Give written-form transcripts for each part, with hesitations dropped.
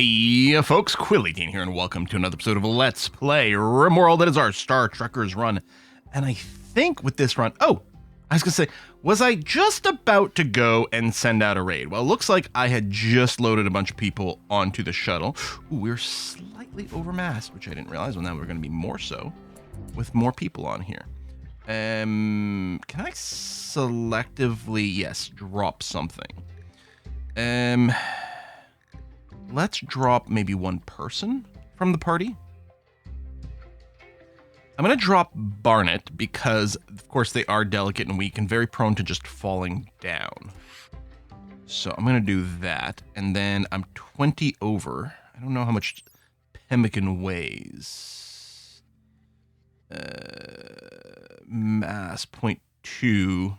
Hey, folks, Quilly18 here, and welcome to another episode of Let's Play RimWorld. That is our Star Trekkers run. And I think with this run... Oh, I was going to say, was I just about to go and send out a raid? Well, it looks like I had just loaded a bunch of people onto the shuttle. Ooh, we're slightly overmassed, which I didn't realize. Well, now we're going to be more so with more people on here. Can I selectively, yes, drop something? Let's drop maybe one person from the party. I'm going to drop Barnet because, of course, they are delicate and weak and very prone to just falling down. So I'm going to do that. And then I'm 20 over. I don't know how much pemmican weighs. Mass 0.2.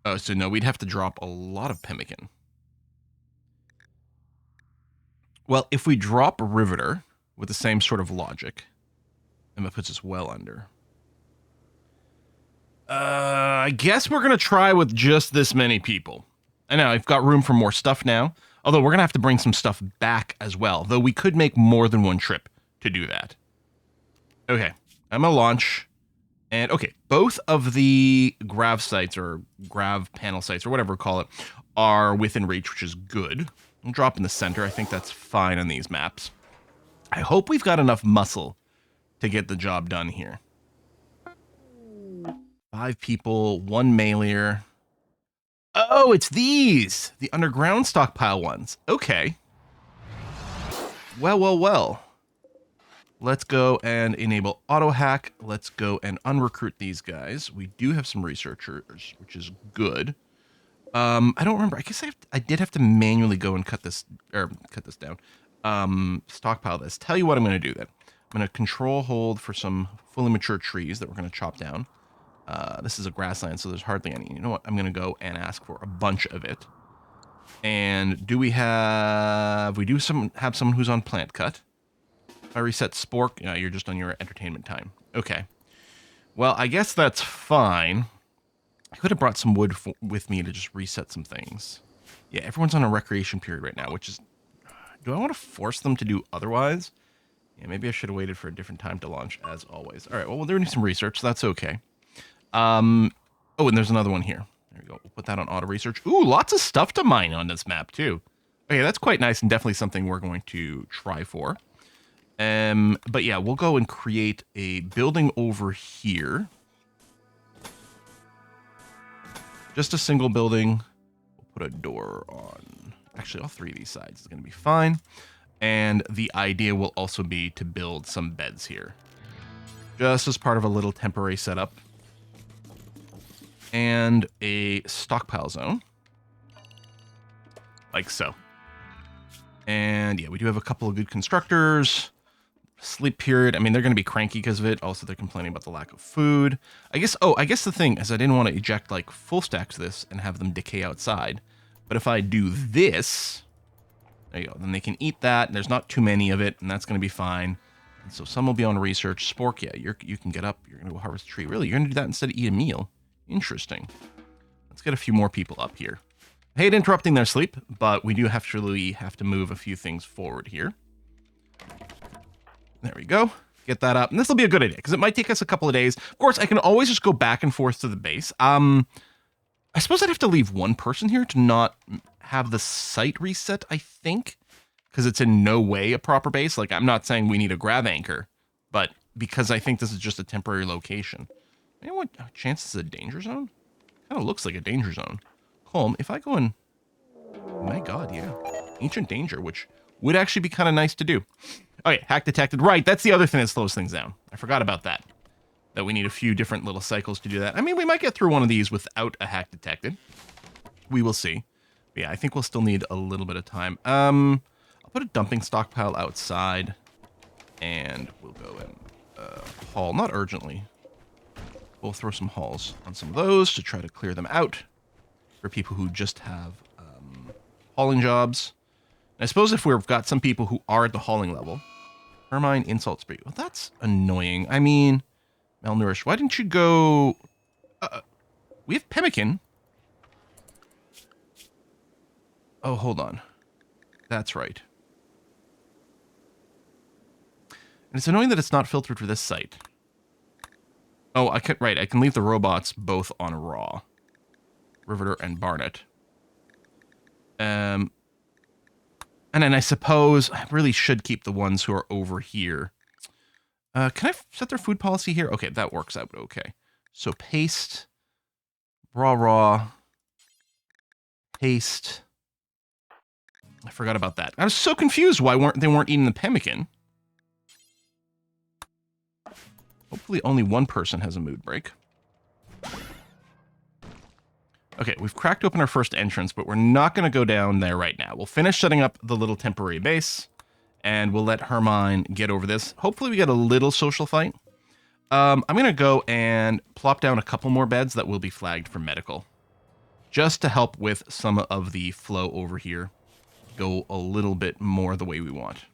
Oh, so no, we'd have to drop a lot of pemmican. Well, if we drop Riveter with the same sort of logic, and that puts us well under. I guess we're going to try with just this many people. I know, I've got room for more stuff now, although we're going to have to bring some stuff back as well, though we could make more than one trip to do that. Okay, I'm going to launch, and okay, both of the grav sites, or grav panel sites, or whatever we call it, are within reach, which is good. I'll drop in the center. I think that's fine on these maps. I hope we've got enough muscle to get the job done here. 5 people, 1 mailer. Oh, it's these! The underground stockpile ones. Okay. Well. Let's go and enable auto hack. Let's go and unrecruit these guys. We do have some researchers, which is good. I don't remember. I guess I did have to manually go and cut this down. Stockpile this. Tell you what I'm going to do then. I'm going to control hold for some fully mature trees that we're going to chop down. This is a grassland, so there's hardly any. You know what? I'm going to go and ask for a bunch of it. And do we have... We do have someone who's on plant cut. If I reset Spork, you're just on your entertainment time. Okay. Well, I guess that's fine. I could have brought some wood with me to just reset some things. Yeah, everyone's on a recreation period right now, which is... Do I want to force them to do otherwise? Yeah, maybe I should have waited for a different time to launch, as always. All right, well, we're doing some research, so that's okay. Oh, and there's another one here. There we go. We'll put that on auto research. Ooh, lots of stuff to mine on this map, too. Okay, that's quite nice and definitely something we're going to try for. But yeah, we'll go and create a building over here. Just a single building. We'll put a door on. Actually, all 3 of these sides is going to be fine. And the idea will also be to build some beds here. Just as part of a little temporary setup. And a stockpile zone. Like so. And yeah, we do have a couple of good constructors. Sleep period. I mean, they're going to be cranky because of it. Also, they're complaining about the lack of food. I guess the thing is I didn't want to eject like full stacks of this and have them decay outside. But if I do this, there you go. Then they can eat that. And there's not too many of it, and that's going to be fine. And so some will be on research. Spork, yeah, you can get up. You're going to go harvest a tree. Really, you're going to do that instead of eat a meal. Interesting. Let's get a few more people up here. I hate interrupting their sleep, but we do have to move a few things forward here. There we go. Get that up. And this will be a good idea, because it might take us a couple of days. Of course, I can always just go back and forth to the base. I suppose I'd have to leave one person here to not have the site reset, I think. Because it's in no way a proper base. Like, I'm not saying we need a grav anchor. But because I think this is just a temporary location. You know what? Chances a danger zone? Kind of looks like a danger zone. Home, if I go in... Oh my god, yeah. Ancient danger, which would actually be kind of nice to do. Okay, hack detected. Right, that's the other thing that slows things down. I forgot about that. That we need a few different little cycles to do that. I mean, we might get through one of these without a hack detected. We will see. But yeah, I think we'll still need a little bit of time. I'll put a dumping stockpile outside. And we'll go and haul. Not urgently. We'll throw some hauls on some of those to try to clear them out. For people who just have hauling jobs. And I suppose if we've got some people who are at the hauling level. Ermine insult spree. Well, that's annoying. I mean, malnourished. Why didn't you go... we have pemmican. Oh, hold on. That's right. And it's annoying that it's not filtered for this site. Oh, I can leave the robots both on raw. Riveter and Barnet. And then I suppose I really should keep the ones who are over here. Can I set their food policy here? Okay, that works out okay. So paste, raw, paste. I forgot about that. I was so confused why they weren't eating the pemmican. Hopefully only one person has a mood break. Okay, we've cracked open our first entrance, but we're not going to go down there right now. We'll finish setting up the little temporary base, and we'll let Hermine get over this. Hopefully we get a little social fight. I'm going to go and plop down a couple more beds that will be flagged for medical, just to help with some of the flow over here. Go a little bit more the way we want.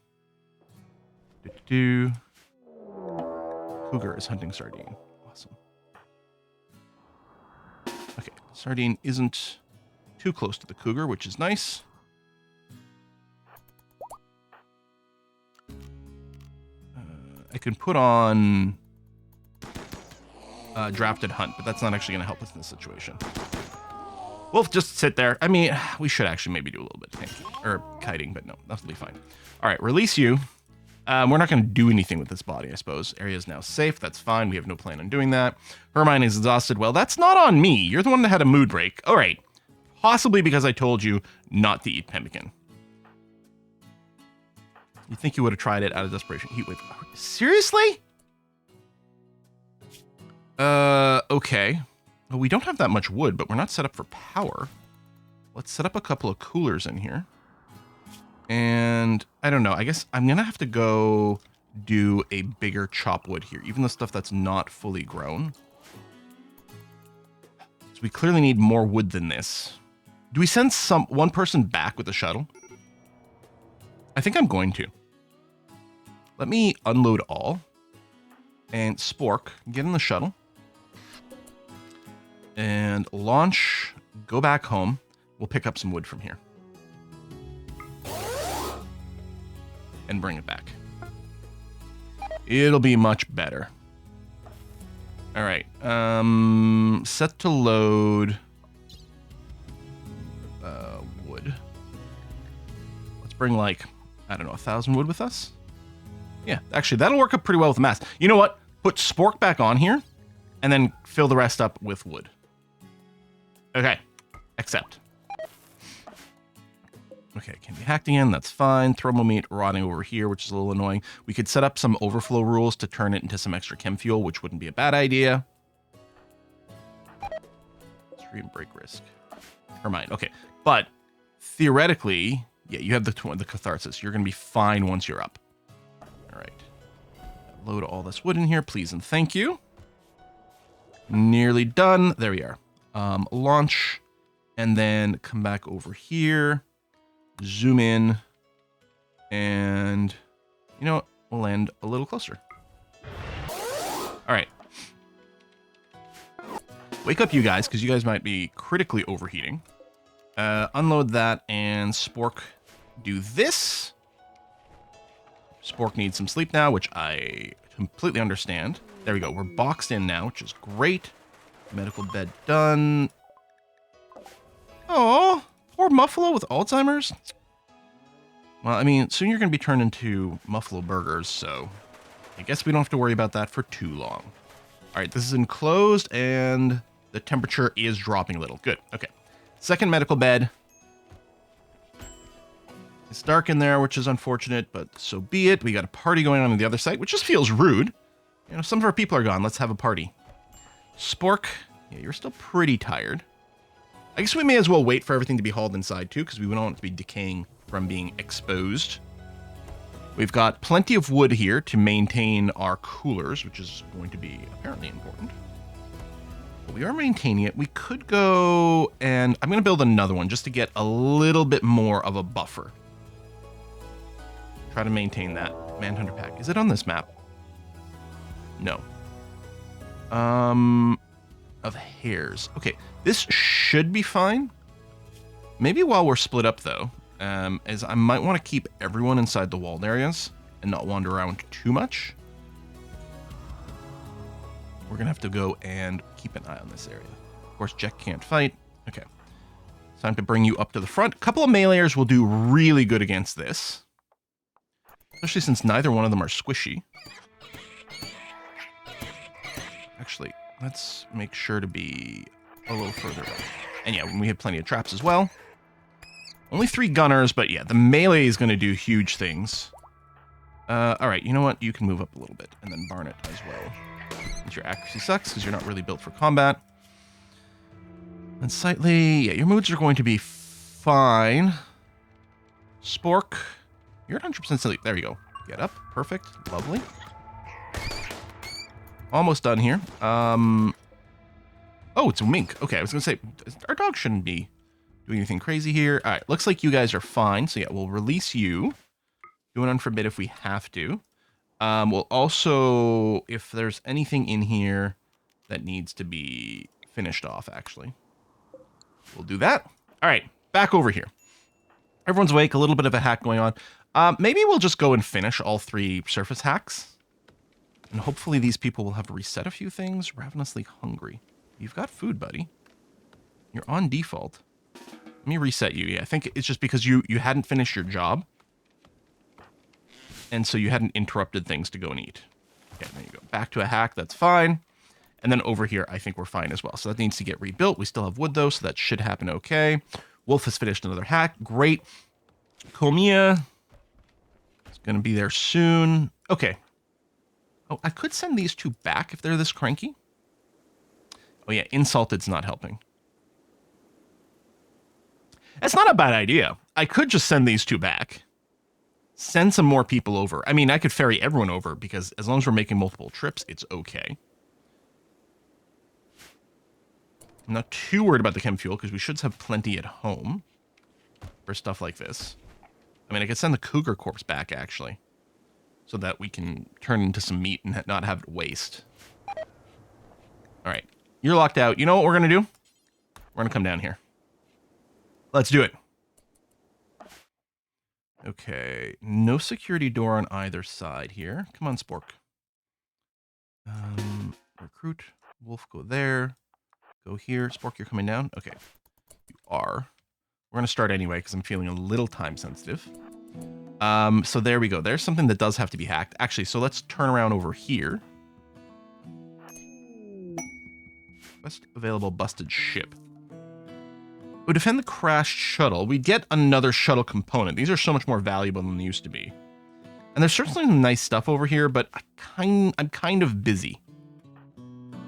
Cougar is hunting sardine. Awesome. Okay, sardine isn't too close to the cougar, which is nice. I can put on drafted hunt, but that's not actually going to help us in this situation. We'll just sit there. I mean, we should actually maybe do a little bit of tanking, or kiting, but no, that'll be fine. All right, release you. We're not going to do anything with this body, I suppose. Area is now safe. That's fine. We have no plan on doing that. Hermione is exhausted. Well, that's not on me. You're the one that had a mood break. All right. Possibly because I told you not to eat pemmican. You think you would have tried it out of desperation. Heatwave. Seriously? Okay. Well, we don't have that much wood, but we're not set up for power. Let's set up a couple of coolers in here. And I don't know. I guess I'm going to have to go do a bigger chop wood here, even the stuff that's not fully grown. So we clearly need more wood than this. Do we send one person back with the shuttle? I think I'm going to. Let me unload all. And Spork, get in the shuttle. And launch, go back home. We'll pick up some wood from here. And bring it back. It'll be much better. All right. Set to load wood. Let's bring like, I don't know, 1,000 wood with us. Yeah, actually, that'll work up pretty well with the mass. You know what? Put Spork back on here and then fill the rest up with wood. Okay, accept. Okay, can be hacked again, that's fine. Thermomeat rotting over here, which is a little annoying. We could set up some overflow rules to turn it into some extra chem fuel, which wouldn't be a bad idea. Extreme break risk. Hermine, okay. But theoretically, yeah, you have the catharsis. You're going to be fine once you're up. All right. Load all this wood in here, please and thank you. Nearly done. There we are. Launch, and then come back over here. Zoom in, and you know what? We'll land a little closer. All right. Wake up, you guys, because you guys might be critically overheating. Unload that, and Spork do this. Spork needs some sleep now, which I completely understand. There we go. We're boxed in now, which is great. Medical bed done. Oh, poor Muffalo with Alzheimer's. Well, I mean, soon you're going to be turned into Muffalo burgers, so I guess we don't have to worry about that for too long. All right, this is enclosed, and the temperature is dropping a little. Good. Okay. Second medical bed. It's dark in there, which is unfortunate, but so be it. We got a party going on the other side, which just feels rude. You know, some of our people are gone. Let's have a party. Spork, yeah, you're still pretty tired. I guess we may as well wait for everything to be hauled inside too, because we don't want it to be decaying from being exposed. We've got plenty of wood here to maintain our coolers, which is going to be apparently important. But we are maintaining it. We could go, and I'm going to build another one just to get a little bit more of a buffer. Try to maintain that. Manhunter pack. Is it on this map? No. Of hares. Okay, this should be fine. Maybe while we're split up, though, as I might want to keep everyone inside the walled areas. and not wander around too much. We're going to have to go and keep an eye on this area. Of course, Jack can't fight. Okay. It's time to bring you up to the front. A couple of meleeers will do really good against this. Especially since neither one of them are squishy. Actually, let's make sure to be a little further up. And yeah, we have plenty of traps as well. Only 3 gunners, but yeah, the melee is going to do huge things. Alright, you know what? You can move up a little bit, and then Barnet as well. Since your accuracy sucks, because you're not really built for combat. And Sightly, yeah, your moods are going to be fine. Spork, you're at 100% silly. There you go. Get up. Perfect. Lovely. Almost done here. Oh, it's a mink. Okay, I was going to say, our dog shouldn't be doing anything crazy here. All right, looks like you guys are fine. So yeah, we'll release you. Do an unforbid if we have to. We'll also, if there's anything in here that needs to be finished off, actually, we'll do that. All right, back over here. Everyone's awake, a little bit of a hack going on. Maybe we'll just go and finish all 3 surface hacks. And hopefully these people will have reset a few things. Ravenously hungry. You've got food, buddy. You're on default. Let me reset you. Yeah, I think it's just because you hadn't finished your job. And so you hadn't interrupted things to go and eat. Okay, there you go. Back to a hack, that's fine. And then over here, I think we're fine as well. So that needs to get rebuilt. We still have wood, though, so that should happen okay. Wolf has finished another hack. Great. Comia is going to be there soon. Okay. Oh, I could send these 2 back if they're this cranky. Oh, yeah, Insulted's not helping. That's not a bad idea. I could just send these 2 back. Send some more people over. I mean, I could ferry everyone over because as long as we're making multiple trips, it's okay. I'm not too worried about the chem fuel because we should have plenty at home for stuff like this. I mean, I could send the cougar corpse back, actually, so that we can turn into some meat and not have it waste. All right. You're locked out. You know what we're going to do? We're going to come down here. Let's do it. Okay. No security door on either side here. Come on, Spork. Recruit. Wolf, go there. Go here. Spork, you're coming down? Okay. You are. We're going to start anyway because I'm feeling a little time sensitive. So there we go. There's something that does have to be hacked. Actually, so let's turn around over here. Best available busted ship. We defend the crashed shuttle. We get another shuttle component. These are so much more valuable than they used to be. And there's certainly some nice stuff over here, but I'm kind of busy.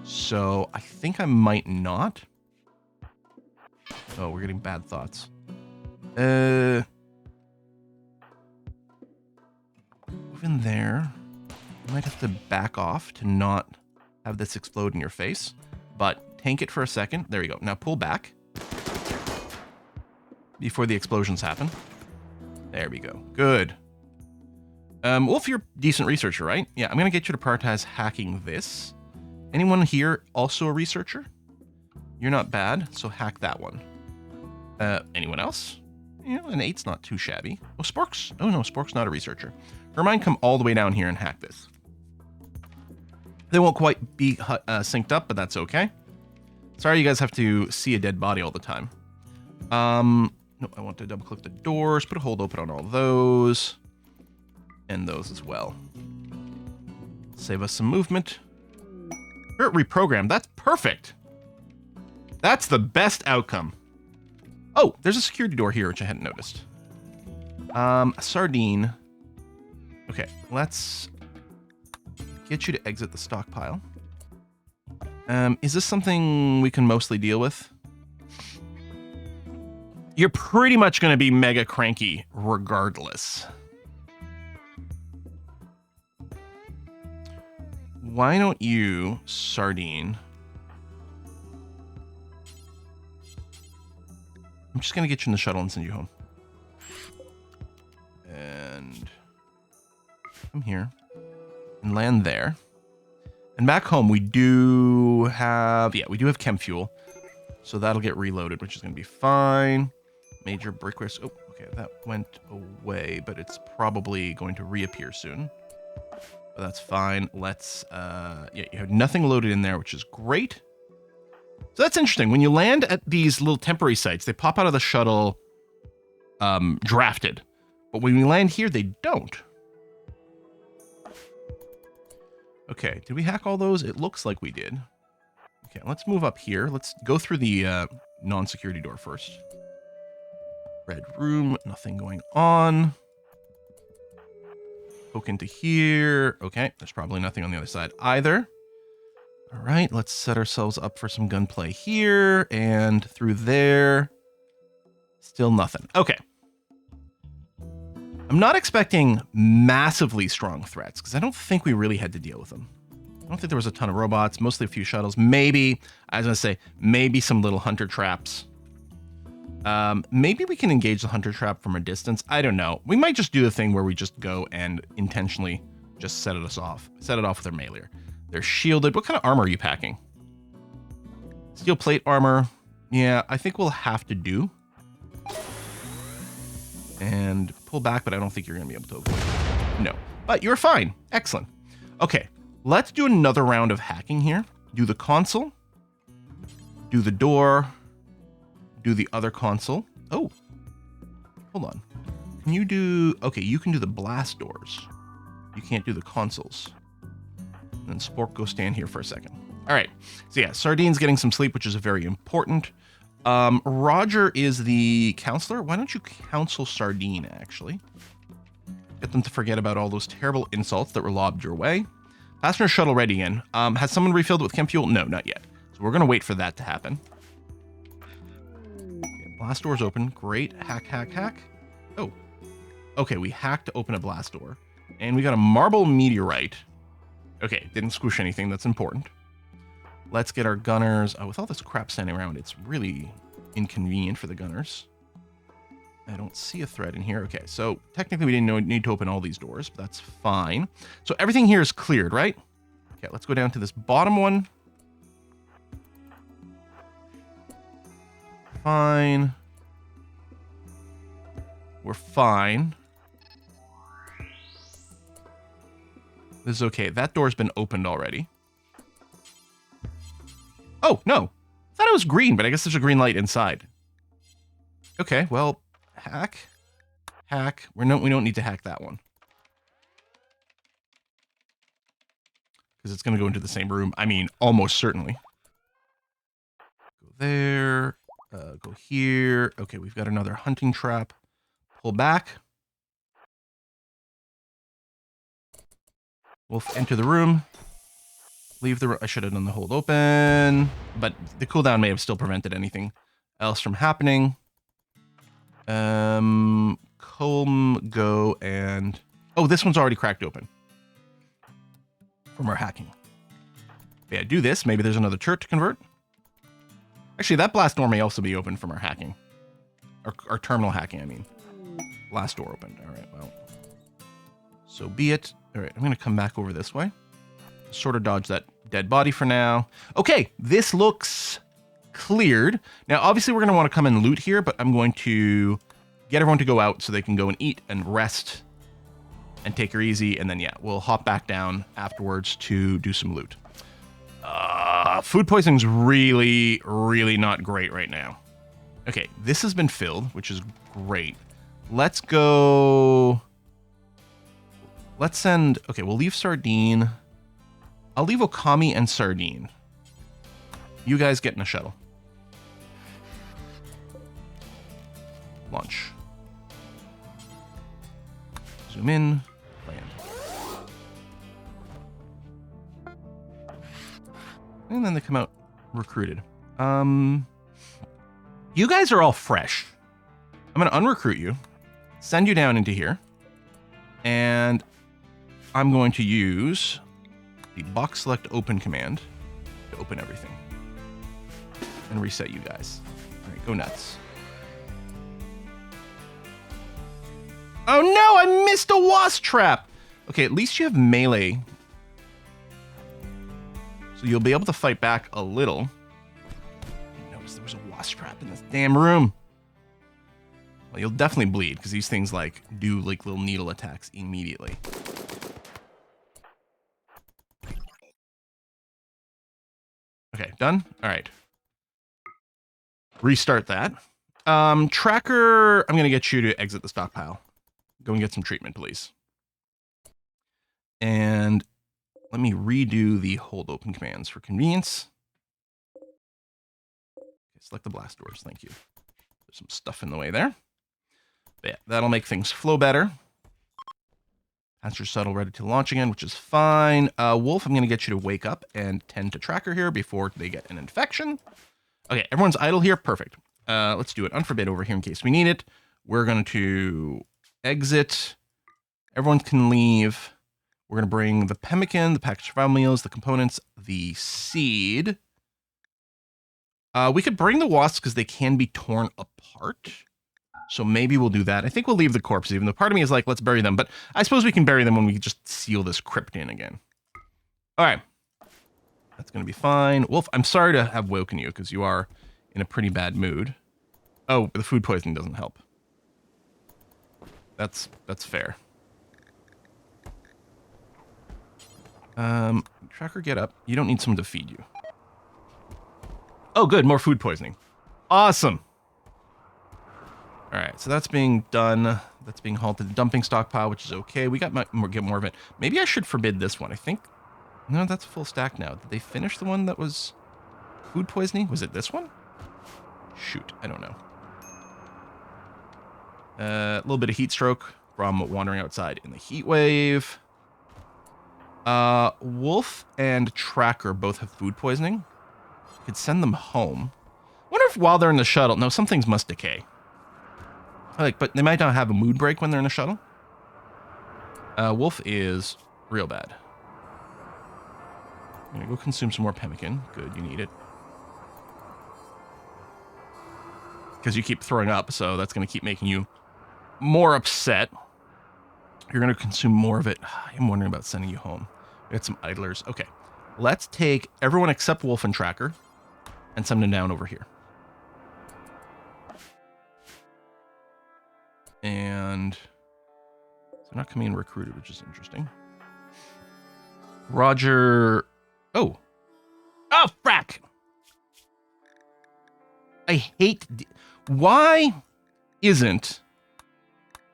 So I think I might not. Oh, we're getting bad thoughts. Move in there. You might have to back off to not have this explode in your face. But tank it for a second. There you go. Now pull back. Before the explosions happen. There we go. Good. Wolf, you're a decent researcher, right? Yeah, I'm going to get you to prioritize hacking this. Anyone here also a researcher? You're not bad, so hack that one. Anyone else? You know, an 8's not too shabby. Oh, Spork's. Oh, no, Spork's not a researcher. Hermine, come all the way down here and hack this. They won't quite be synced up, but that's okay. Sorry you guys have to see a dead body all the time. No, I want to double click the doors, put a hold open on all those. And those as well. Save us some movement. Reprogram, that's perfect. That's the best outcome. Oh, there's a security door here, which I hadn't noticed. A sardine. Okay, let's get you to exit the stockpile. Is this something we can mostly deal with? You're pretty much going to be mega cranky regardless. Why don't you, Sardine? I'm just going to get you in the shuttle and send you home. And come here and land there. And back home, we do have chem fuel. So that'll get reloaded, which is going to be fine. Major brick risk. Oh, Okay, that went away, but it's probably going to reappear soon. But that's fine. Let's, yeah, you have nothing loaded in there, which is great. So that's interesting. When you land at these little temporary sites, they pop out of the shuttle drafted. But when we land here, they don't. Okay, did we hack all those? It looks like we did. Okay, let's move up here. Let's go through the non-security door first. Red room, nothing going on. Poke into here. Okay, there's probably nothing on the other side either. All right, let's set ourselves up for some gunplay here and through there. Still nothing. Okay. I'm not expecting massively strong threats because I don't think we really had to deal with them. I don't think there was a ton of robots, mostly a few shuttles. Maybe, I was going to say, maybe some little hunter traps. Maybe we can engage the hunter trap from a distance. I don't know. We might just do the thing where we just go and intentionally just set it off with our mailer. They're shielded. What kind of armor are you packing? Steel plate armor. Yeah, I think we'll have to do. And pull back, but I don't think you're going to be able to avoid it. No, but you're fine. Excellent. Okay, let's do another round of hacking here. Do the console. Do the door. Do the other console. Oh, hold on. Can you do... Okay, you can do the blast doors. You can't do the consoles. And then Spork, go stand here for a second. All right. So yeah, Sardine's getting some sleep, which is very important. Roger is the counselor. Why don't you counsel Sardine, actually? Get them to forget about all those terrible insults that were lobbed your way. Passenger shuttle ready in. Has someone refilled with chem fuel? No, not yet. So we're going to wait for that to happen. Okay, blast door's open. Great. Hack, hack, hack. Oh. Okay, we hacked to open a blast door. And we got a marble meteorite. Okay, didn't squish anything. That's important. Let's get our gunners. Oh, with all this crap standing around, it's really inconvenient for the gunners. I don't see a threat in here. Okay, so technically we didn't need to open all these doors, but that's fine. So everything here is cleared, right? Okay, let's go down to this bottom one. Fine. We're fine. This is okay. That door's been opened already. Oh, no. I thought it was green, but I guess there's a green light inside. Okay, well, hack. Hack. We don't need to hack that one. Because it's going to go into the same room. I mean, almost certainly. Go there. Go here. Okay, we've got another hunting trap. Pull back. We'll enter the room. Leave the room. I should have done the hold open, but the cooldown may have still prevented anything else from happening. Comb, go, and... Oh, this one's already cracked open from our hacking. Yeah, do this. Maybe there's another turret to convert. Actually, that blast door may also be open from our hacking. Our terminal hacking, I mean. Blast door opened. All right, well. So be it. All right, I'm going to come back over this way. Sort of dodge that dead body for now. Okay, this looks cleared. Now, obviously, we're going to want to come and loot here, but I'm going to get everyone to go out so they can go and eat and rest and take her easy. And then, yeah, we'll hop back down afterwards to do some loot. Food poisoning's really, really not great right now. Okay, this has been filled, which is great. Let's go... Let's send... Okay, we'll leave Sardine. I'll leave Okami and Sardine. You guys get in a shuttle. Launch. Zoom in. Land. And then they come out recruited. You guys are all fresh. I'm going to unrecruit you. Send you down into here. And... I'm going to use the box select open command to open everything and reset you guys. All right, go nuts. Oh no, I missed a wasp trap. Okay, at least you have melee. So you'll be able to fight back a little. I didn't notice there was a wasp trap in this damn room. Well, you'll definitely bleed because these things like do like little needle attacks immediately. Okay, done. All right. Restart that. Tracker, I'm gonna get you to exit the stockpile. Go and get some treatment, please. And let me redo the hold open commands for convenience. Okay, select the blast doors. Thank you. There's some stuff in the way there. But yeah, that'll make things flow better. That's your shuttle ready to launch again, which is fine. Wolf, I'm going to get you to wake up and tend to Tracker here before they get an infection. Okay, everyone's idle here. Perfect. Let's do an unforbid over here in case we need it. We're going to exit. Everyone can leave. We're going to bring the pemmican, the packaged survival meals, the components, the seed. We could bring the wasps because they can be torn apart. So maybe we'll do that. I think we'll leave the corpses, even though part of me is like, let's bury them. But I suppose we can bury them when we just seal this crypt in again. All right. That's going to be fine. Wolf, I'm sorry to have woken you because you are in a pretty bad mood. Oh, the food poisoning doesn't help. That's fair. Tracker, get up. You don't need someone to feed you. Oh, good. More food poisoning. Awesome. All right, so that's being done. That's being hauled to the dumping stockpile, which is okay. We got get more of it. Maybe I should forbid this one. I think. No, that's a full stack now. Did they finish the one that was food poisoning? Was it this one? Shoot, I don't know. A little bit of heat stroke from wandering outside in the heat wave. Wolf and Tracker both have food poisoning. Could send them home. Wonder if while they're in the shuttle, no, some things must decay. Like, but they might not have a mood break when they're in a shuttle. Wolf is real bad. I'm gonna go consume some more pemmican. Good, you need it. Because you keep throwing up, so that's gonna keep making you more upset. You're gonna consume more of it. I'm wondering about sending you home. We got some idlers. Okay, let's take everyone except Wolf and Tracker and send them down over here. And they're not coming in recruited, which is interesting. Roger. Oh, frack. I hate. Why isn't.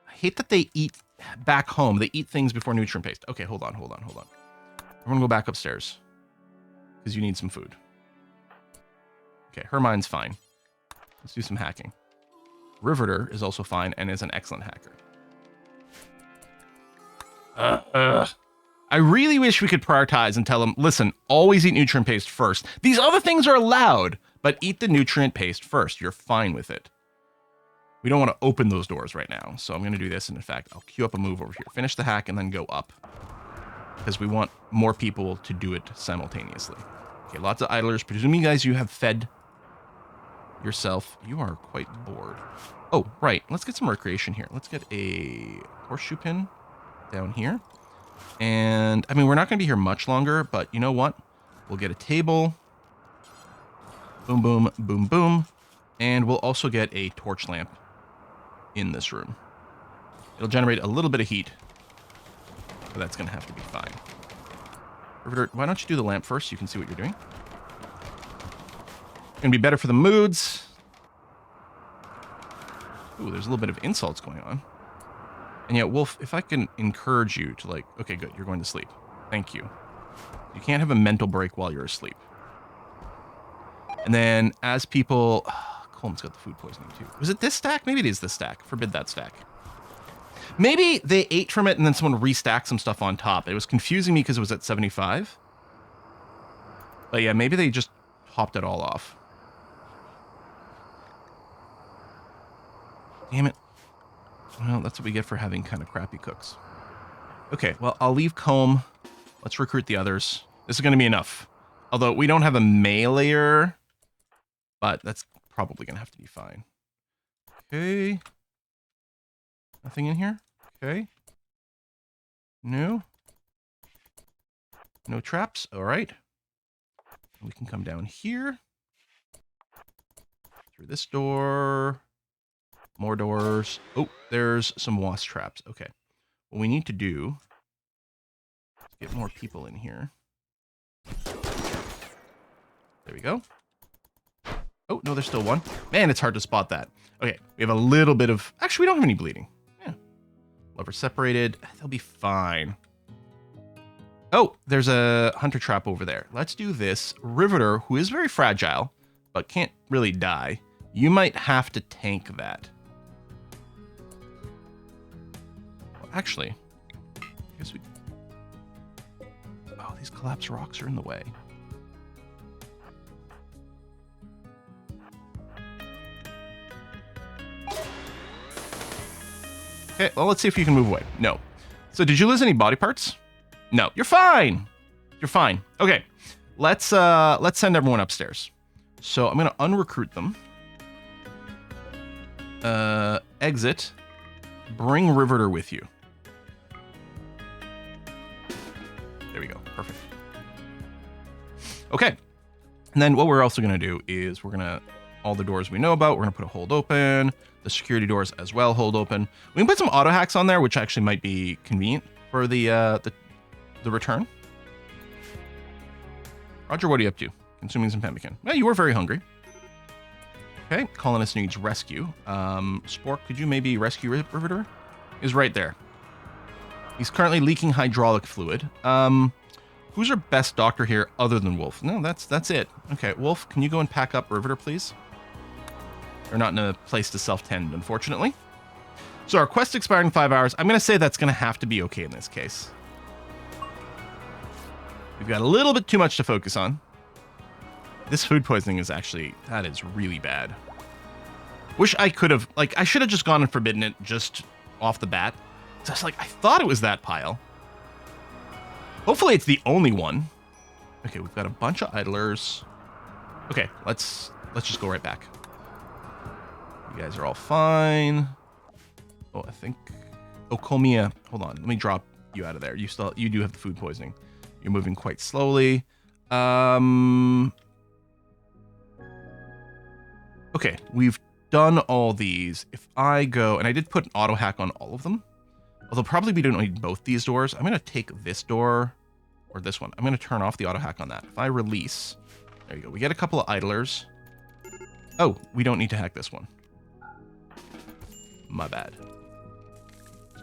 I hate that they eat back home. They eat things before nutrient paste. Okay, hold on. Everyone go back upstairs. Because you need some food. Okay, Hermine's fine. Let's do some hacking. Riveter is also fine and is an excellent hacker. I really wish we could prioritize and tell them, listen, always eat nutrient paste first. These other things are allowed, but eat the nutrient paste first. You're fine with it. We don't want to open those doors right now. So I'm going to do this. And in fact, I'll queue up a move over here. Finish the hack and then go up. Because we want more people to do it simultaneously. Okay, lots of idlers. Presuming, guys, you have fed yourself. You are quite bored. Oh, right. Let's get some recreation here. Let's get a horseshoe pin down here. And, I mean, we're not going to be here much longer, but you know what? We'll get a table. Boom, boom, boom, boom. And we'll also get a torch lamp in this room. It'll generate a little bit of heat, but that's going to have to be fine. Riveter, why don't you do the lamp first so you can see what you're doing? Going to be better for the moods. Ooh, there's a little bit of insults going on. And yet, Wolf, if I can encourage you to like, okay, good, you're going to sleep. Thank you. You can't have a mental break while you're asleep. And then as people, Coleman's got the food poisoning too. Was it this stack? Maybe it is this stack. Forbid that stack. Maybe they ate from it and then someone restacked some stuff on top. It was confusing me because it was at 75. But yeah, maybe they just hopped it all off. Damn it. Well, that's what we get for having kind of crappy cooks. Okay, well, I'll leave Comb. Let's recruit the others. This is going to be enough. Although we don't have a meleeer, but that's probably going to have to be fine. Okay. Nothing in here? Okay. No. No traps. All right. We can come down here. Through this door. More doors. Oh, there's some wasp traps. Okay. What we need to do is get more people in here. There we go. Oh, no, there's still one. Man, it's hard to spot that. Okay, we have a little bit of... Actually, we don't have any bleeding. Yeah. Lever separated. They'll be fine. Oh, there's a hunter trap over there. Let's do this. Riveter, who is very fragile, but can't really die. You might have to tank that. Well, actually, I guess we... Oh, these collapsed rocks are in the way. Okay, well, let's see if you can move away. No. So did you lose any body parts? No. You're fine. You're fine. Okay. Let's send everyone upstairs. So I'm going to unrecruit them. Exit. Bring Riveter with you. There we go. Perfect. Okay. And then what we're also going to do is we're going to, all the doors we know about, we're going to put a hold open. The security doors as well hold open. We can put some auto hacks on there, which actually might be convenient for the return. Roger, what are you up to? Consuming some pemmican. Yeah, you were very hungry. Okay, colonist needs rescue. Spork, could you maybe rescue Riveter? He's right there. He's currently leaking hydraulic fluid. Who's our best doctor here other than Wolf? No, that's it. Okay, Wolf, can you go and pack up Riveter, please? They're not in a place to self-tend, unfortunately. So our quest expiring in 5 hours. I'm going to say that's going to have to be okay in this case. We've got a little bit too much to focus on. This food poisoning is actually, that is really bad. Wish I could have, like, I should have just gone and forbidden it just off the bat. So it's like, I thought it was that pile. Hopefully it's the only one. Okay, we've got a bunch of idlers. Okay, let's just go right back. You guys are all fine. Oh, I think... Oh, Colmia. Hold on. Let me drop you out of there. You do have the food poisoning. You're moving quite slowly. Okay, we've done all these. If I go... And I did put an auto hack on all of them. Although probably we don't need both these doors. I'm going to take this door or this one. I'm going to turn off the auto hack on that. If I release... There you go. We get a couple of idlers. Oh, we don't need to hack this one. My bad.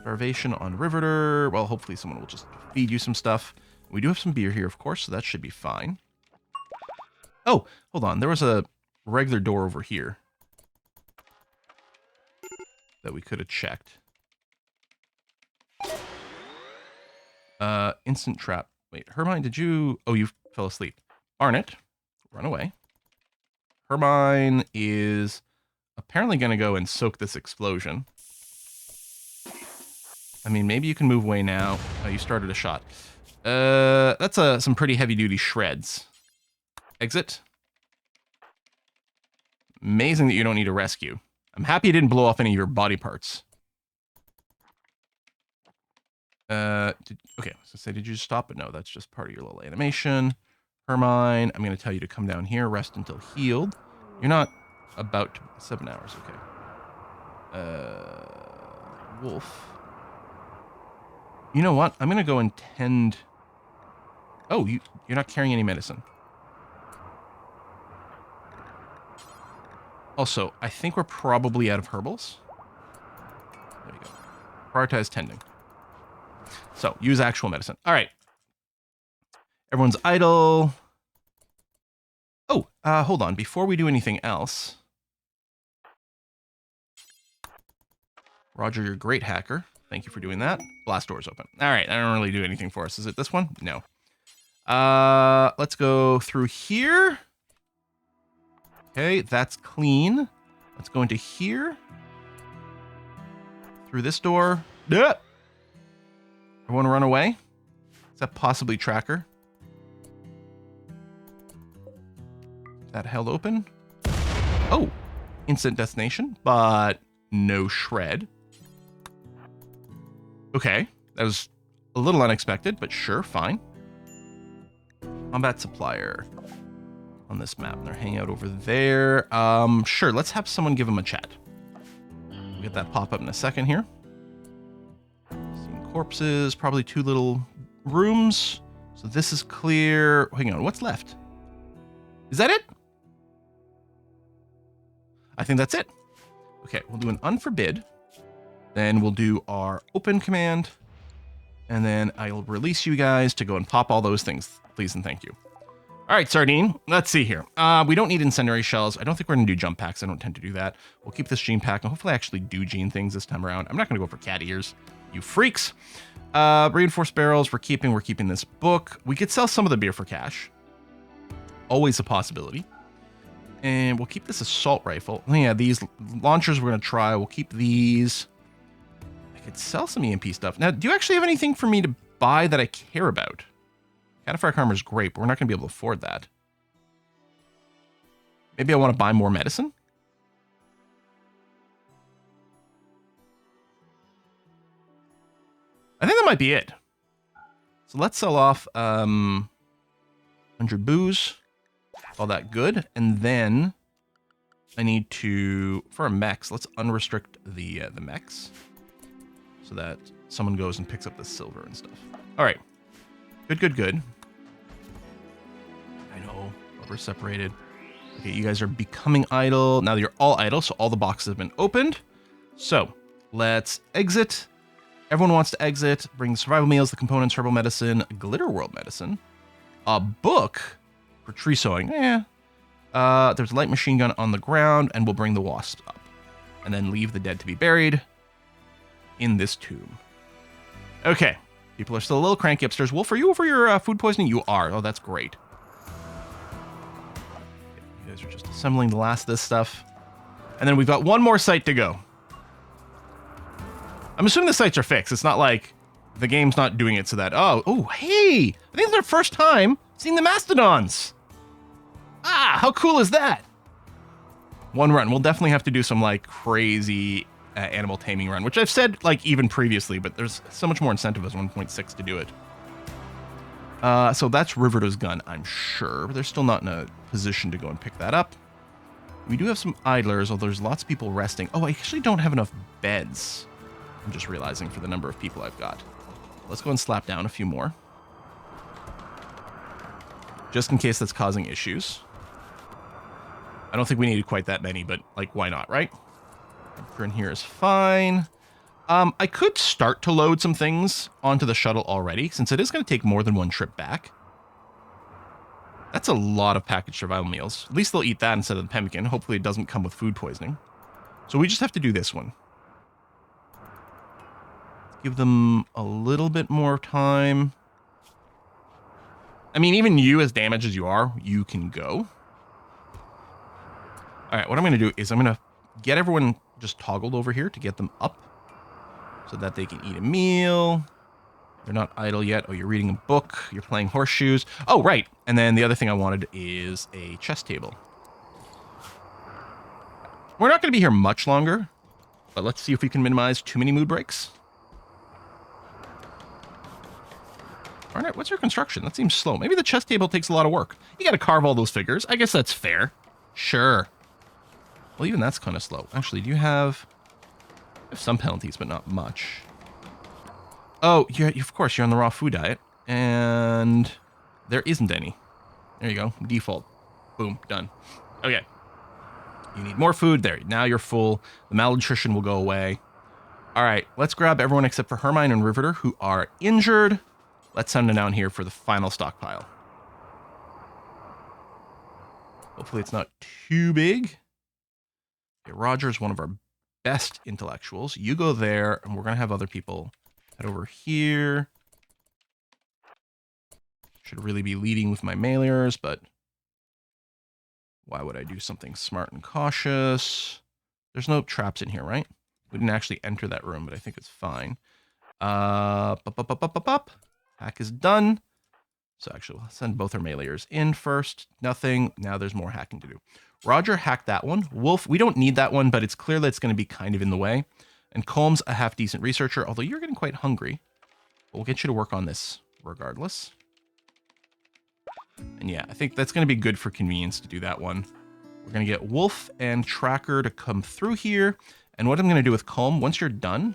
Starvation on Riveter. Well, hopefully someone will just feed you some stuff. We do have some beer here, of course, so that should be fine. Oh, hold on. There was a regular door over here that we could have checked. Instant trap. Wait, Hermine, did you... Oh, you fell asleep. Arnett, run away. Hermine is apparently going to go and soak this explosion. I mean, maybe you can move away now. Oh, you started a shot. That's some pretty heavy-duty shreds. Exit. Amazing that you don't need a rescue. I'm happy you didn't blow off any of your body parts. Okay, so say, did you stop? But no, that's just part of your little animation. Hermine, I'm going to tell you to come down here, rest until healed. You're not about to... 7 hours, okay. Wolf. You know what? I'm going to go and tend... Oh, you're not carrying any medicine. Also, I think we're probably out of herbals. There we go. Prioritize tending. So, use actual medicine. All right. Everyone's idle. Oh, hold on. Before we do anything else... Roger, you're a great hacker. Thank you for doing that. Blast door's open. All right, I don't really do anything for us. Is it this one? No. Let's go through here. Okay, that's clean. Let's go into here. Through this door. Yeah. Everyone run away. Is that possibly Tracker? Is that held open? Oh, instant destination, but no shred. Okay, that was a little unexpected, but sure, fine. Combat supplier on this map. They're hanging out over there. Sure, let's have someone give them a chat. We'll get that pop up in a second here. Seeing corpses, probably 2 little rooms. So this is clear. Hang on, what's left? Is that it? I think that's it. Okay, we'll do an unforbid. Then we'll do our open command. And then I'll release you guys to go and pop all those things, please and thank you. All right, Sardine, let's see here. We don't need incendiary shells. I don't think we're going to do jump packs. I don't tend to do that. We'll keep this gene pack, and hopefully I actually do gene things this time around. I'm not going to go for cat ears, you freaks. Reinforced barrels, we're keeping this book. We could sell some of the beer for cash. Always a possibility. And we'll keep this assault rifle. Yeah, these launchers we're going to try. We'll keep these. I could sell some EMP stuff. Now, do you actually have anything for me to buy that I care about? Cataphractic armor is great, but we're not going to be able to afford that. Maybe I want to buy more medicine? I think that might be it. So let's sell off 100 booze. All that good. And then I need to, for our mechs, let's unrestrict the mechs so that someone goes and picks up the silver and stuff. All right. Good. I know, we're separated. Okay, you guys are becoming idle. Now that you're all idle, so all the boxes have been opened. So let's exit. Everyone wants to exit. Bring the survival meals, the components, herbal medicine, glitter world medicine, a book for tree sowing. There's a light machine gun on the ground, and we'll bring the wasps up. And then leave the dead to be buried in this tomb. Okay. People are still a little cranky upstairs. Wolf, are you over your food poisoning? You are. Oh, that's great. You guys are just assembling the last of this stuff. And then we've got one more site to go. I'm assuming the sites are fixed. It's not like the game's not doing it so that... Oh, hey! I think it's our first time seeing the Mastodons. Ah, how cool is that? One run. We'll definitely have to do some, like, crazy... animal taming run, which I've said like even previously, but there's so much more incentive as 1.6 to do it. So that's Riverdo's gun, I'm sure, but they're still not in a position to go and pick that up. We do have some idlers, although there's lots of people resting. Oh, I actually don't have enough beds. I'm just realizing for the number of people I've got. Let's go and slap down a few more. Just in case that's causing issues. I don't think we needed quite that many, but like, why not, right? In here is fine. I could start to load some things onto the shuttle already, since it is going to take more than one trip back. That's a lot of packaged survival meals. At least they'll eat that instead of the pemmican. Hopefully it doesn't come with food poisoning. So we just have to do this one. Give them a little bit more time. I mean, even you, as damaged as you are, you can go. All right, what I'm going to do is I'm going to get everyone just toggled over here to get them up so that they can eat a meal. They're not idle yet. Oh, you're reading a book. You're playing horseshoes. Oh, right. And then the other thing I wanted is a chess table. We're not going to be here much longer, but let's see if we can minimize too many mood breaks. All right, what's your construction? That seems slow. Maybe the chess table takes a lot of work. You got to carve all those figures. I guess that's fair. Sure. Well, even that's kind of slow. Actually, do you have some penalties, but not much? Oh, yeah, of course, you're on the raw food diet, and there isn't any. There you go. Default. Boom. Done. Okay. You need more food. There. Now you're full. The malnutrition will go away. All right. Let's grab everyone except for Hermione and Riveter, who are injured. Let's send them down here for the final stockpile. Hopefully it's not too big. Okay, Roger is one of our best intellectuals. You go there, and we're going to have other people head over here. Should really be leading with my mailers, but why would I do something smart and cautious? There's no traps in here, right? We didn't actually enter that room, but I think it's fine. Hack is done. So actually, we'll send both our mailers in first. Nothing. Now there's more hacking to do. Roger hacked that one. Wolf, we don't need that one, but it's clear that it's going to be kind of in the way. And Colm's a half-decent researcher, although you're getting quite hungry. But we'll get you to work on this regardless. And yeah, I think that's going to be good for convenience to do that one. We're going to get Wolf and Tracker to come through here. And what I'm going to do with Calm, once you're done,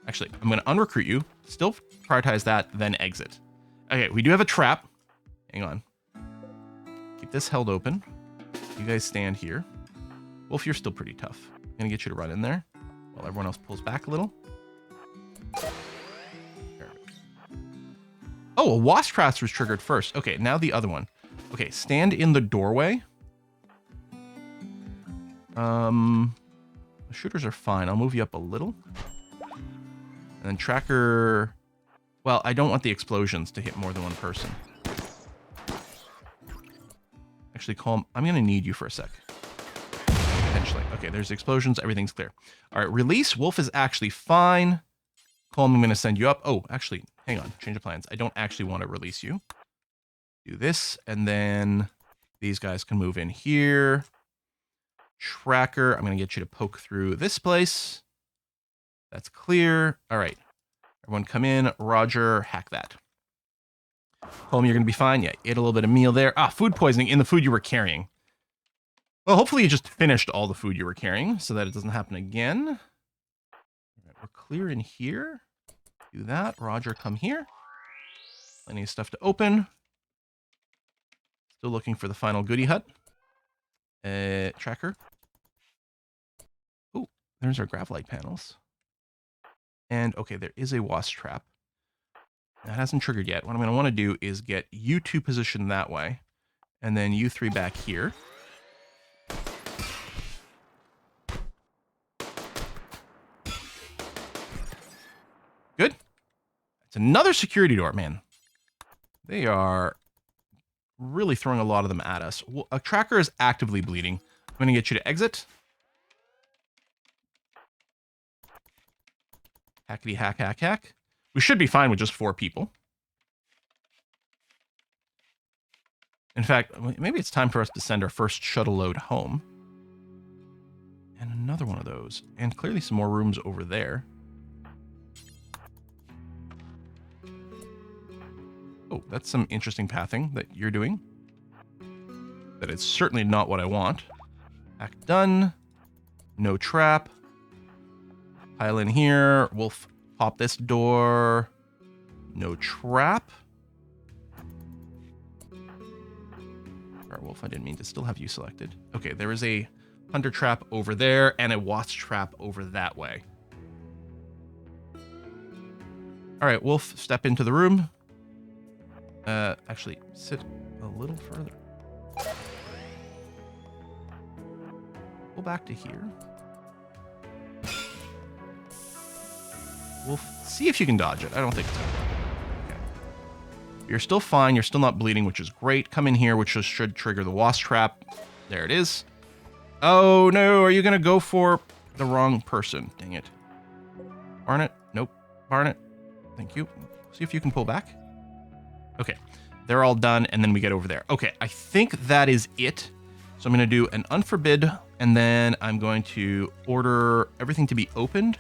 actually, I'm going to unrecruit you, still prioritize that, then exit. Okay, we do have a trap. Hang on. Keep this held open. You guys stand here. Wolf, you're still pretty tough. I'm going to get you to run in there while everyone else pulls back a little. Oh, a wasp trap was triggered first. Okay, now the other one. Okay, stand in the doorway. The shooters are fine. I'll move you up a little. And then tracker... Well, I don't want the explosions to hit more than one person. Actually, Calm, I'm going to need you for a sec. Potentially. Okay, there's explosions. Everything's clear. All right, release. Wolf is actually fine. Calm, I'm going to send you up. Oh, actually, hang on. Change of plans. I don't actually want to release you. Do this, and then these guys can move in here. Tracker, I'm going to get you to poke through this place. That's clear. All right. Everyone come in. Roger, hack that. Home, you're going to be fine. Yeah, ate a little bit of meal there. Ah, food poisoning in the food you were carrying. Well, hopefully you just finished all the food you were carrying so that it doesn't happen again. All right, we're clear in here. Do that. Roger, come here. Plenty of stuff to open. Still looking for the final goodie hut. Tracker. Oh, there's our graphite panels. And, okay, there is a wasp trap. That hasn't triggered yet. What I'm going to want to do is get you two positioned that way. And then you three back here. Good. It's another security door, man. They are really throwing a lot of them at us. A tracker is actively bleeding. I'm going to get you to exit. Hackety hack, hack, hack. We should be fine with just 4 people. In fact, maybe it's time for us to send our first shuttle load home. And another one of those. And clearly some more rooms over there. Oh, that's some interesting pathing that you're doing. That is certainly not what I want. Hack done. No trap. Pile in here. Wolf, pop this door. No trap. Alright, Wolf, I didn't mean to still have you selected. Okay, there is a hunter trap over there and a wasp trap over that way. Alright, Wolf, step into the room. Actually, sit a little further. Go back to here. Wolf, see if you can dodge it. I don't think it's gonna work. Okay. You're still fine. You're still not bleeding, which is great. Come in here, which should trigger the wasp trap. There it is. Oh, no. Are you going to go for the wrong person? Dang it. Barnet? Nope. Barnet. Thank you. See if you can pull back. Okay. They're all done, and then we get over there. Okay. I think that is it. So I'm going to do an unforbid, and then I'm going to order everything to be opened.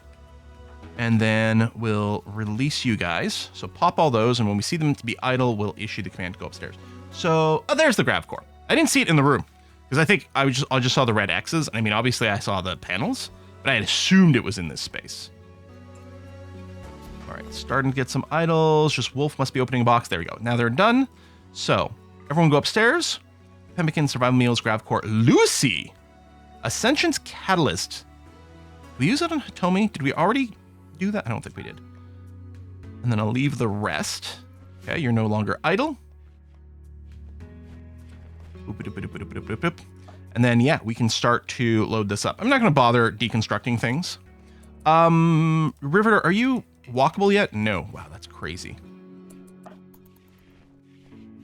And then we'll release you guys. So pop all those, and when we see them to be idle, we'll issue the command to go upstairs. So, oh, there's the grav core. I didn't see it in the room, because I think I just saw the red X's. I mean, obviously I saw the panels, but I had assumed it was in this space. All right, starting to get some idols. Just Wolf must be opening a box. There we go. Now they're done. So, everyone go upstairs. Pemmican, Survival Meals, grav core. Lucy! Ascension's Catalyst. Did we use that on Hitomi? Did we already do that? I don't think we did. And then I'll leave the rest. Okay, you're no longer idle. And then, yeah, we can start to load this up. I'm not going to bother deconstructing things. Riveter, are you walkable yet? No. Wow, that's crazy.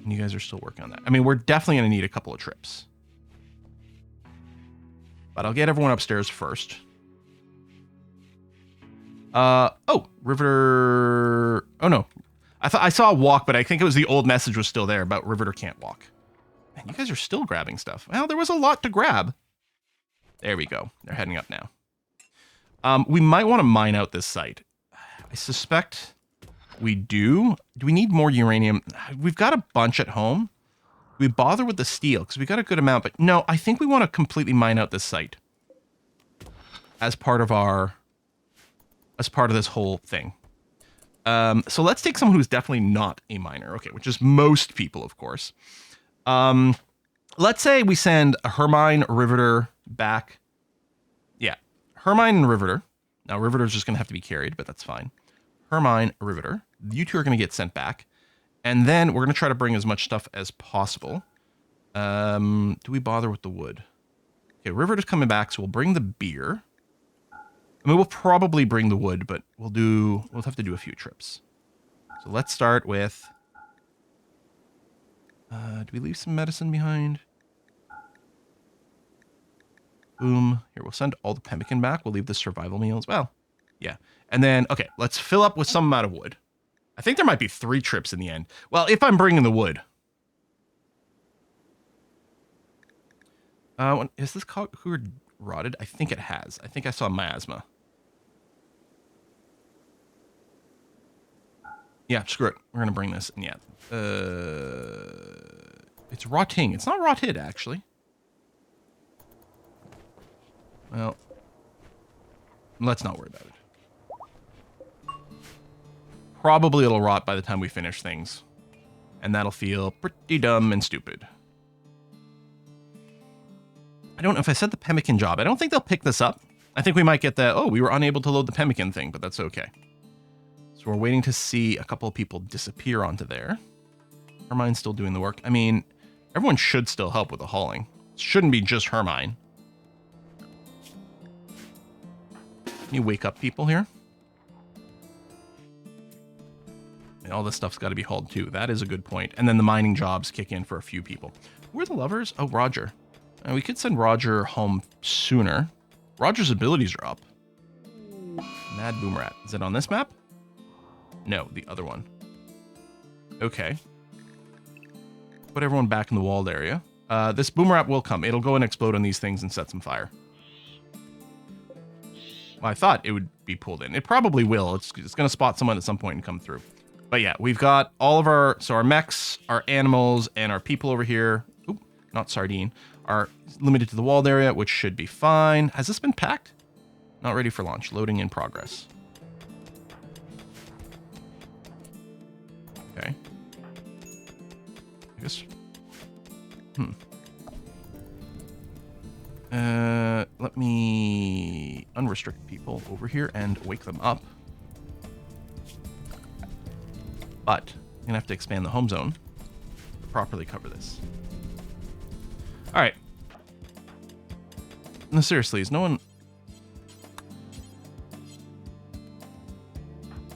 And you guys are still working on that. I mean, we're definitely going to need a couple of trips. But I'll get everyone upstairs first. Oh, Riveter. Oh, no. I saw a walk, but I think it was the old message was still there about Riveter can't walk. Man, you guys are still grabbing stuff. Well, there was a lot to grab. There we go. They're heading up now. We might want to mine out this site. I suspect we do. Do we need more uranium? We've got a bunch at home. We bother with the steel because we got a good amount, but no, I think we want to completely mine out this site. as part of this whole thing. So let's take someone who's definitely not a miner. Okay, which is most people, of course. Let's say we send a Hermine, Riveter back. Yeah, Hermine and Riveter. Now, Riveter's just going to have to be carried, but that's fine. Hermine, Riveter. You two are going to get sent back. And then we're going to try to bring as much stuff as possible. Do we bother with the wood? Okay, Riveter's coming back, so we'll bring the beer. I mean, we'll probably bring the wood, but we'll have to do a few trips. So let's start with... do we leave some medicine behind? Boom. Here, we'll send all the pemmican back. We'll leave the survival meal as well. Yeah. And then, okay, let's fill up with some amount of wood. I think there might be 3 trips in the end. Well, if I'm bringing the wood. Is this cougar rotted? I think it has. I think I saw miasma. Yeah, screw it. We're going to bring this. And yeah. It's rotting. It's not rotted, actually. Well, let's not worry about it. Probably it'll rot by the time we finish things. And that'll feel pretty dumb and stupid. I don't know if I said the pemmican job. I don't think they'll pick this up. I think we might get the, oh, we were unable to load the pemmican thing, but that's okay. So we're waiting to see a couple of people disappear onto there. Hermine's still doing the work. I mean, everyone should still help with the hauling. It shouldn't be just Hermine. Can you wake up people here? And all this stuff's got to be hauled too. That is a good point. And then the mining jobs kick in for a few people. Who are the lovers? Oh, Roger. We could send Roger home sooner. Roger's abilities are up. Mad Boomrat. Is it on this map? No, the other one. Okay. Put everyone back in the walled area. This Boomerang will come. It'll go and explode on these things and set some fire. Well, I thought it would be pulled in. It probably will. It's going to spot someone at some point and come through. But yeah, we've got all of our mechs, our animals, and our people over here. Oop, not sardine. Are limited to the walled area, which should be fine. Has this been packed? Not ready for launch. Loading in progress. Okay. I guess. Let me unrestrict people over here and wake them up. But I'm gonna have to expand the home zone to properly cover this. All right. No, seriously, is no one...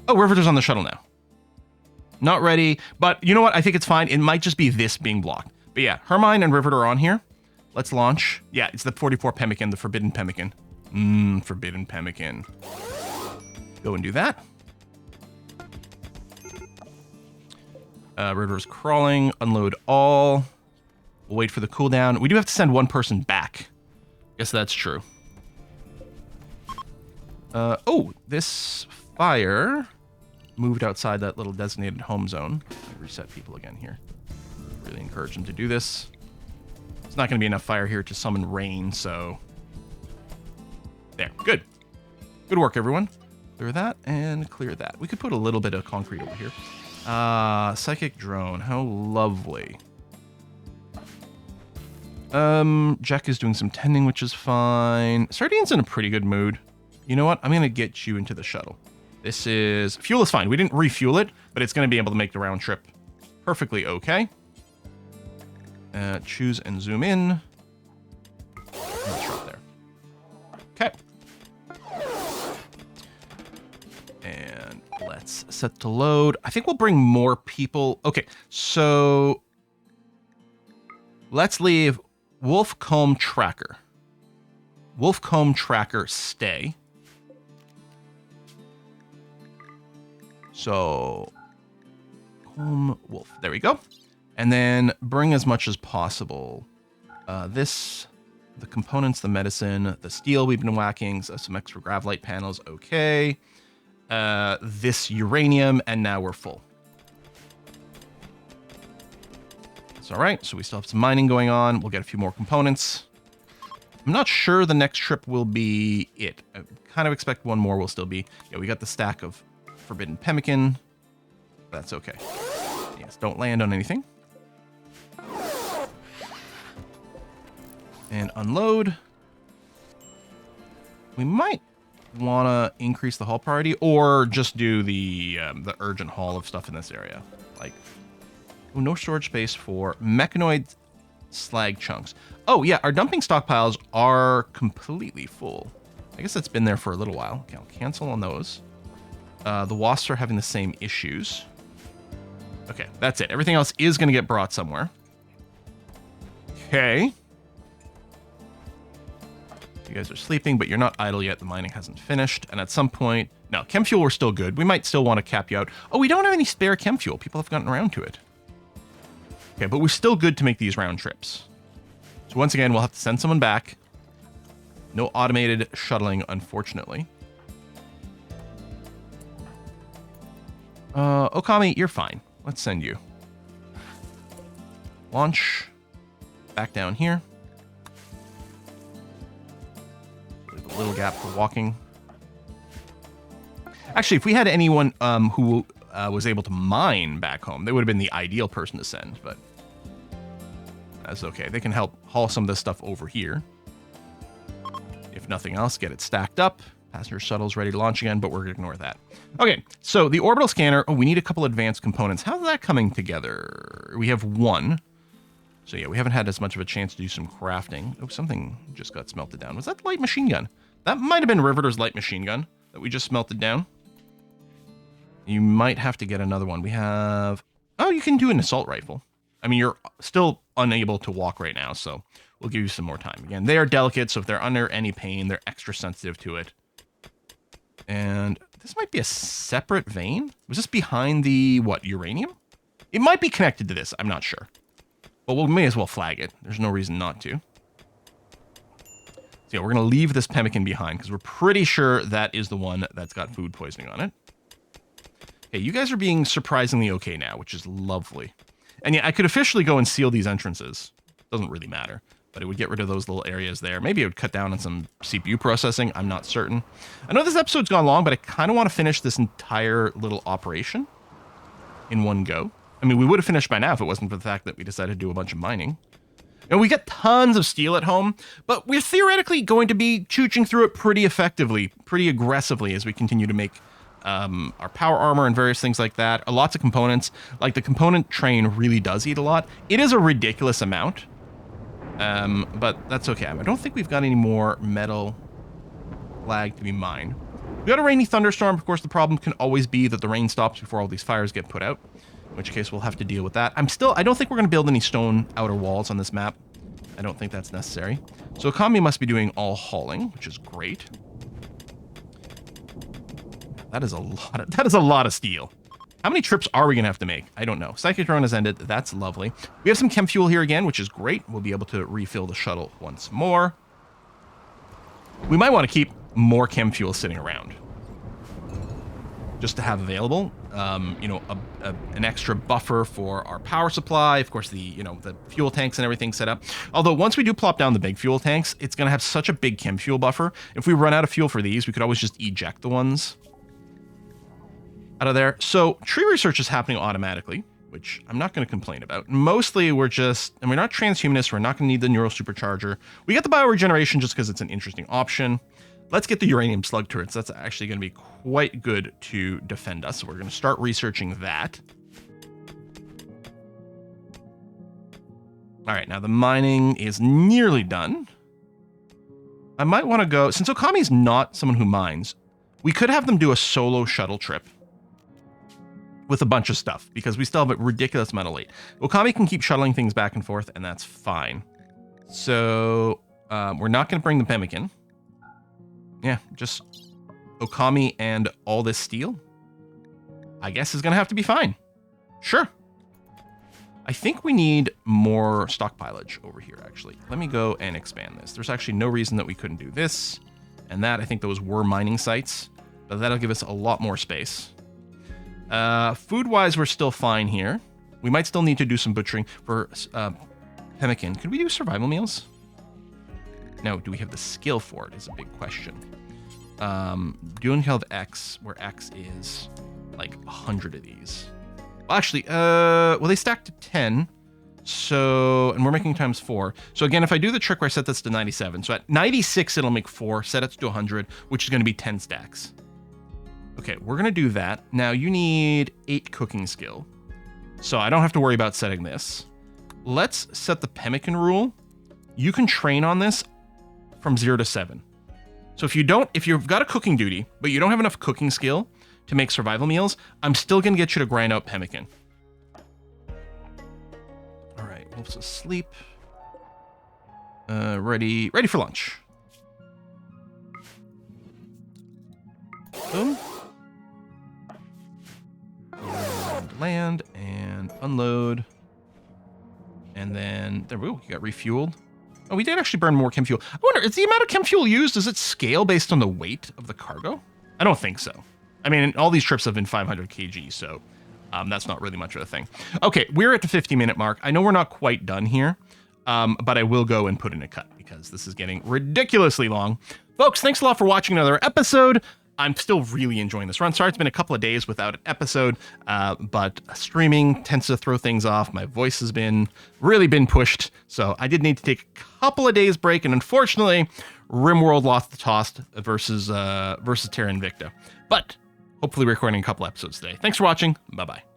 Oh, Riveter's on the shuttle now. Not ready, but you know what? I think it's fine. It might just be this being blocked. But yeah, Hermine and Riveter are on here. Let's launch. Yeah, it's the 44 pemmican, the forbidden pemmican. Forbidden pemmican. Go and do that. Riveter's crawling. Unload all. We'll wait for the cooldown. We do have to send one person back. Guess that's true. Oh, this fire moved outside that little designated home zone. Reset people again here. Really encourage them to do this. It's not going to be enough fire here to summon rain, so... There. Good. Good work, everyone. Clear that and clear that. We could put a little bit of concrete over here. Psychic drone. How lovely. Jack is doing some tending, which is fine. Sardine's in a pretty good mood. You know what? I'm going to get you into the shuttle. This is... Fuel is fine. We didn't refuel it, but it's going to be able to make the round trip perfectly okay. Choose and zoom in. Let's drop there. Okay. And let's set to load. I think we'll bring more people. Okay, so let's leave Wolfcomb Tracker. Wolfcomb Tracker stay. So, Comb Wolf. There we go. And then bring as much as possible. The components, the medicine, the steel we've been whacking, so some extra gravlite panels, okay. This uranium, and now we're full. It's all right, so we still have some mining going on. We'll get a few more components. I'm I'm not sure the next trip will be it. I kind of expect one more will still be. Yeah, we got the stack of forbidden pemmican. That's okay. Yes, don't land on anything. And unload. We might want to increase the haul priority or just do the urgent haul of stuff in this area. Like, oh, no storage space for mechanoid slag chunks. Oh, yeah, our dumping stockpiles are completely full. I guess that's been there for a little while. Okay, I'll cancel on those. The wasps are having the same issues. Okay, that's it. Everything else is going to get brought somewhere. Okay. You guys are sleeping, but you're not idle yet. The mining hasn't finished. And at some point... No, chem fuel, we're still good. We might still want to cap you out. Oh, we don't have any spare chem fuel. People have gotten around to it. Okay, but we're still good to make these round trips. So once again, we'll have to send someone back. No automated shuttling, unfortunately. Okami, you're fine. Let's send you. Launch. Back down here. Leave a little gap for walking. Actually, if we had anyone who was able to mine back home, they would have been the ideal person to send, but that's okay. They can help haul some of this stuff over here. If nothing else, get it stacked up. Passenger shuttle's ready to launch again, but we're going to ignore that. Okay, so the orbital scanner. Oh, we need a couple advanced components. How's that coming together? We have one. So yeah, we haven't had as much of a chance to do some crafting. Oh, something just got smelted down. Was that light machine gun? That might have been Riveter's light machine gun that we just smelted down. You might have to get another one. We have... Oh, you can do an assault rifle. I mean, you're still unable to walk right now, so we'll give you some more time. Again, they are delicate, so if they're under any pain, they're extra sensitive to it. And this might be a separate vein. Was this behind the, what, uranium? It might be connected to this. I'm not sure. But we may as well flag it. There's no reason not to. So yeah, we're going to leave this pemmican behind because we're pretty sure that is the one that's got food poisoning on it. Okay, you guys are being surprisingly okay now, which is lovely. And yeah, I could officially go and seal these entrances. Doesn't really matter. But it would get rid of those little areas there. Maybe it would cut down on some CPU processing. I'm not certain. I know this episode's gone long, but I kind of want to finish this entire little operation in one go. I mean, we would have finished by now if it wasn't for the fact that we decided to do a bunch of mining. And we got tons of steel at home, but we're theoretically going to be chooching through it pretty effectively, pretty aggressively as we continue to make our power armor and various things like that. Lots of components. Like the component train really does eat a lot. It is a ridiculous amount. But that's okay. I don't think we've got any more metal lag to be mined. We got a rainy thunderstorm. Of course, the problem can always be that the rain stops before all these fires get put out, in which case we'll have to deal with that. I don't think we're going to build any stone outer walls on this map. I don't think that's necessary. So Kami must be doing all hauling, which is great. That is a lot of steel. How many trips are we going to have to make? I don't know. Psychic drone has ended. That's lovely. We have some chem fuel here again, which is great. We'll be able to refill the shuttle once more. We might want to keep more chem fuel sitting around, just to have available. You know, an extra buffer for our power supply. Of course, the fuel tanks and everything set up. Although once we do plop down the big fuel tanks, it's going to have such a big chem fuel buffer. If we run out of fuel for these, we could always just eject the ones out of there. So tree research is happening automatically, which I'm not going to complain about. Mostly we're not transhumanists. We're not going to need the neural supercharger. We get the bioregeneration just because it's an interesting option. Let's get the uranium slug turrets. That's actually going to be quite good to defend us. So we're going to start researching that. All right, now the mining is nearly done. I might want to go, since Okami's not someone who mines, we could have them do a solo shuttle trip with a bunch of stuff, because we still have a ridiculous amount of weight. Okami can keep shuttling things back and forth, and that's fine. So we're not going to bring the pemmican. Yeah, just Okami and all this steel, I guess, is going to have to be fine. Sure. I think we need more stockpilage over here, actually. Let me go and expand this. There's actually no reason that we couldn't do this and that. I think those were mining sites, but that'll give us a lot more space. Food-wise, we're still fine here. We might still need to do some butchering for pemmican. Could we do survival meals? Now, do we have the skill for it is a big question. Doing Hill of X, where X is like 100 of these. Well, actually, well, they stack to 10. So, and we're making times 4. So again, if I do the trick where I set this to 97, so at 96, it'll make 4, set it to 100, which is going to be 10 stacks. Okay, we're going to do that. Now you need 8 cooking skill. So I don't have to worry about setting this. Let's set the pemmican rule. You can train on this from 0 to 7. So if you've got a cooking duty, but you don't have enough cooking skill to make survival meals, I'm still going to get you to grind out pemmican. All right, Wolf's asleep. Ready for lunch. Boom. And land and unload. And then there we go. You got refueled. Oh, we did actually burn more chem fuel. I wonder, is the amount of chem fuel used, does it scale based on the weight of the cargo? I don't think so. I mean, all these trips have been 500 kg, so that's not really much of a thing. Okay, we're at the 50-minute mark. I know we're not quite done here, but I will go and put in a cut because this is getting ridiculously long. Folks, thanks a lot for watching another episode. I'm still really enjoying this run. Sorry, it's been a couple of days without an episode, but streaming tends to throw things off. My voice has really been pushed, so I did need to take a couple of days break, and unfortunately, RimWorld lost the toss versus Terra Invicta. But hopefully recording a couple episodes today. Thanks for watching. Bye-bye.